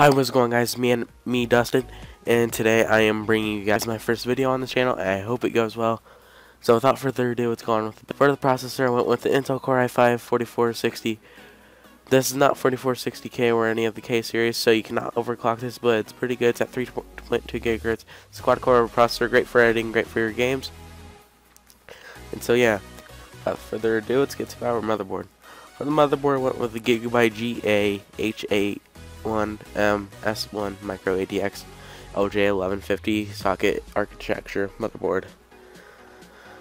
Hi, what's going on, guys? Me, Dustin, and today I am bringing you guys my first video on the channel, and I hope it goes well. So without further ado, let's go on with it. For the processor, I went with the Intel Core i5 4460. This is not 4460K or any of the K series, so you cannot overclock this, but it's pretty good. It's at 3.2 gigahertz. It's a quad-core processor, great for editing, great for your games. And so yeah, without further ado, let's get to our motherboard. For the motherboard, I went with the Gigabyte GA H81M S1 Micro ATX LJ1150 socket architecture motherboard.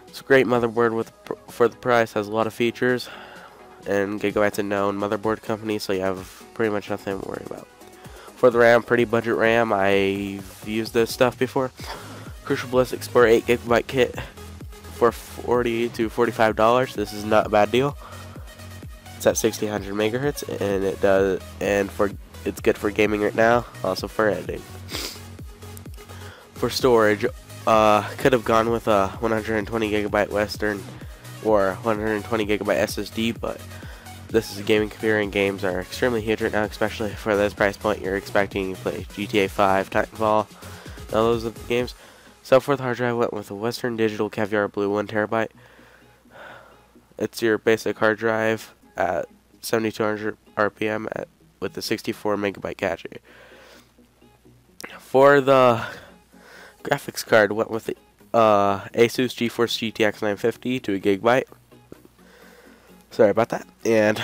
It's a great motherboard for the price. Has a lot of features, and Gigabyte's a known motherboard company, so you have pretty much nothing to worry about. For the RAM, pretty budget RAM. I've used this stuff before. Crucial Bliss Explorer 8 GB kit for $40 to $45. This is not a bad deal. It's at 1600 megahertz, and it's good for gaming right now, also for editing. For storage, could have gone with a 120 gigabyte Western or 120 gigabyte SSD, but this is a gaming computer, and games are extremely huge right now, especially for this price point. You're expecting to play GTA 5, Titanfall, all those are the games. So for the hard drive, I went with a Western Digital Caviar Blue 1 terabyte. It's your basic hard drive at 7200 RPM with the 64 megabyte cache. For the graphics card, went with the Asus GeForce GTX 950 to a gigabyte. Sorry about that. And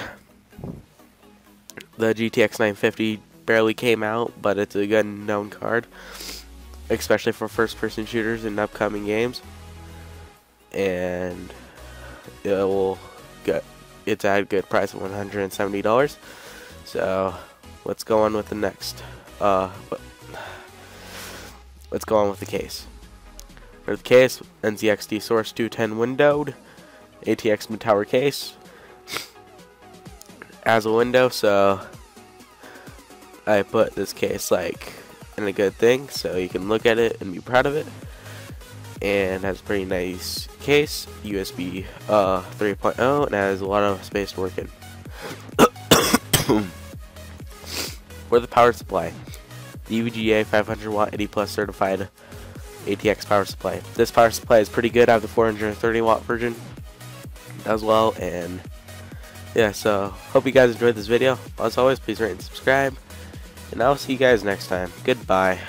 the GTX 950 barely came out, but it's a good known card, especially for first-person shooters in upcoming games. And it's at a good price of $170. So let's go on with the next. Let's go on with the case. For the case, NZXT Source 210 windowed, ATX mid-tower case. As a window, so I put this case like in a good thing, so you can look at it and be proud of it. And has a pretty nice case, USB 3.0, and has a lot of space to work in. For the power supply, the EVGA 500 watt 80 plus certified ATX power supply. This power supply is pretty good. I have the 430 watt version as well, and yeah, so hope you guys enjoyed this video. As always, please rate and subscribe, and I'll see you guys next time. Goodbye.